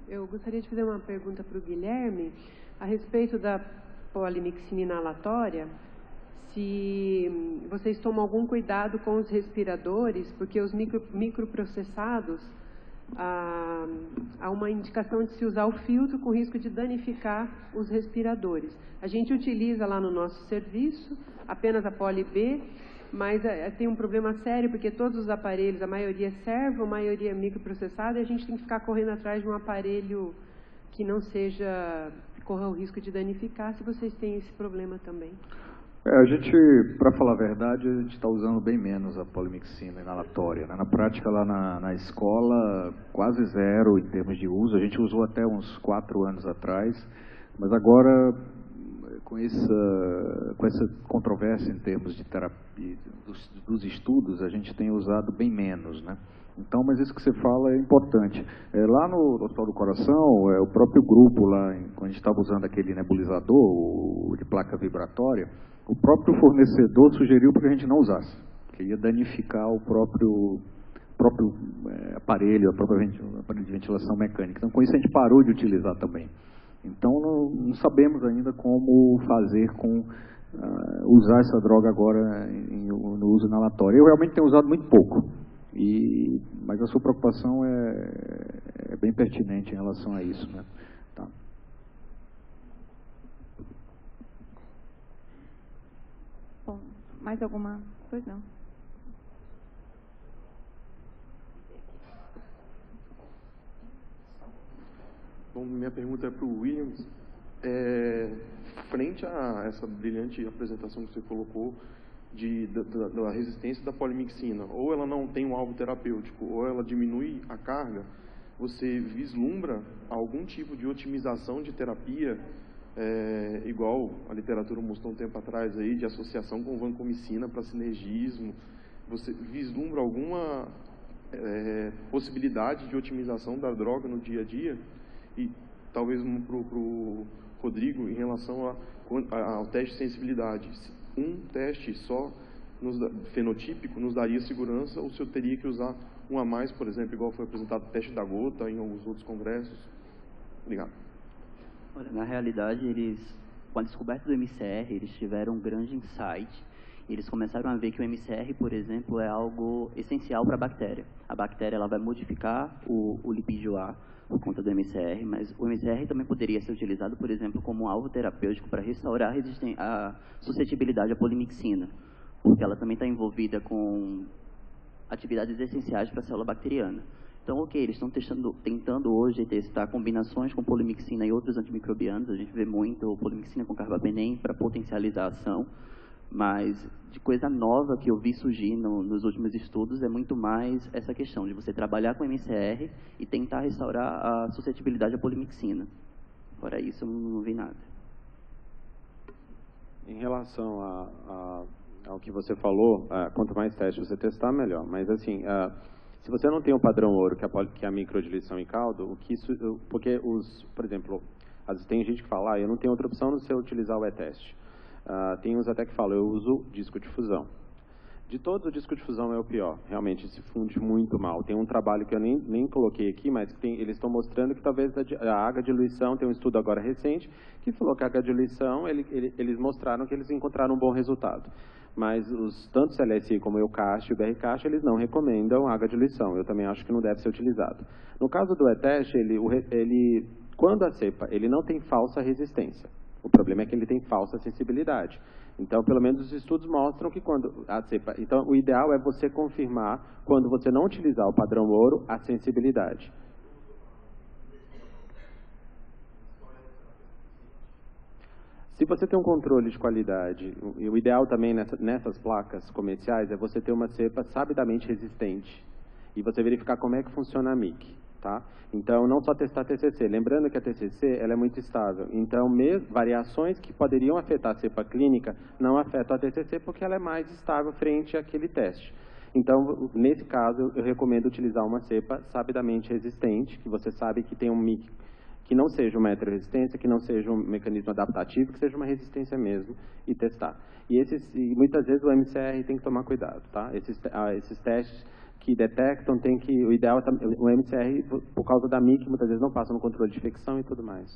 Eu gostaria de fazer uma pergunta para o Guilherme a respeito da polimixina inalatória. Se vocês tomam algum cuidado com os respiradores, porque os microprocessados, há uma indicação de se usar o filtro com risco de danificar os respiradores. A gente utiliza lá no nosso serviço apenas a Poli B, mas tem um problema sério, porque todos os aparelhos, a maioria é servo, a maioria é microprocessada, e a gente tem que ficar correndo atrás de um aparelho que não seja, corra o risco de danificar, se vocês têm esse problema também. A gente, para falar a verdade, a gente está usando bem menos a polimixina inalatória, né? Na prática, lá na escola, quase zero em termos de uso. A gente usou até uns 4 anos atrás, mas agora, com essa controvérsia em termos de terapia, dos estudos, a gente tem usado bem menos, né? Então, mas isso que você fala é importante. Lá no Hospital do Coração, o próprio grupo, lá, quando a gente estava usando aquele nebulizador de placa vibratória, o próprio fornecedor sugeriu para que a gente não usasse, que ia danificar o próprio aparelho, aparelho de ventilação mecânica. Então, com isso, a gente parou de utilizar também. Então, não sabemos ainda como fazer com usar essa droga agora no uso inalatório. Eu realmente tenho usado muito pouco, mas a sua preocupação é bem pertinente em relação a isso, né? Tá. Bom, mais alguma? Pois não. Bom, minha pergunta é para o Williams. Frente a essa brilhante apresentação que você colocou da resistência da polimixina, ou ela não tem um alvo terapêutico, ou ela diminui a carga, você vislumbra algum tipo de otimização de terapia, igual a literatura mostrou um tempo atrás aí, de associação com vancomicina para sinergismo? Você vislumbra alguma possibilidade de otimização da droga no dia a dia? E talvez para o Rodrigo, em relação ao teste de sensibilidade. Um teste só fenotípico nos daria segurança, ou se eu teria que usar um a mais, por exemplo, igual foi apresentado o teste da gota em alguns outros congressos? Obrigado. Olha, na realidade, com a descoberta do MCR, eles tiveram um grande insight. Eles começaram a ver que o MCR, por exemplo, é algo essencial para a bactéria. A bactéria ela vai modificar o lipídio A por conta do MCR, mas o MCR também poderia ser utilizado, por exemplo, como alvo terapêutico para restaurar a suscetibilidade à polimixina, porque ela também está envolvida com atividades essenciais para a célula bacteriana. Então, ok, eles estão tentando hoje testar combinações com polimixina e outros antimicrobianos. A gente vê muito polimixina com carbapenem para potencializar a ação, mas de coisa nova que eu vi surgir nos últimos estudos é muito mais essa questão de você trabalhar com MCR e tentar restaurar a suscetibilidade à polimixina. Fora isso, eu não vi nada. Em relação ao que você falou, quanto mais testes você testar, melhor. Mas assim, se você não tem o padrão ouro, que é a microdiluição em caldo, porque por exemplo, tem gente que fala, eu não tenho outra opção não ser utilizar o E-teste. Tem uns até que falam, eu uso disco de fusão. De todos, o disco de fusão é o pior. Realmente, se funde muito mal. Tem um trabalho que eu nem coloquei aqui, mas eles estão mostrando que talvez a H-diluição, tem um estudo agora recente, que falou que a H-diluição, eles mostraram que eles encontraram um bom resultado. Mas tanto o CLSI como o EUCAST e o BRCAST, eles não recomendam a H-diluição. Eu também acho que não deve ser utilizado. No caso do E-teste, quando a cepa, ele não tem falsa resistência. O problema é que ele tem falsa sensibilidade. Então, pelo menos os estudos mostram que quando a cepa... Então, o ideal é você confirmar, quando você não utilizar o padrão ouro, a sensibilidade. Se você tem um controle de qualidade, o ideal também nessas placas comerciais é você ter uma cepa sabidamente resistente e você verificar como é que funciona a MIC. Tá? Então, não só testar a TCC. Lembrando que a TCC ela é muito estável. Então, variações que poderiam afetar a cepa clínica não afetam a TCC porque ela é mais estável frente àquele teste. Então, nesse caso, eu recomendo utilizar uma cepa sabidamente resistente, que você sabe que tem um MIC que não seja uma heteroresistência, que não seja um mecanismo adaptativo, que seja uma resistência mesmo, e testar. E muitas vezes o MCR tem que tomar cuidado. Tá? Esses testes que detectam, o ideal, o MCR, por causa da MIC, muitas vezes não passa no controle de infecção e tudo mais.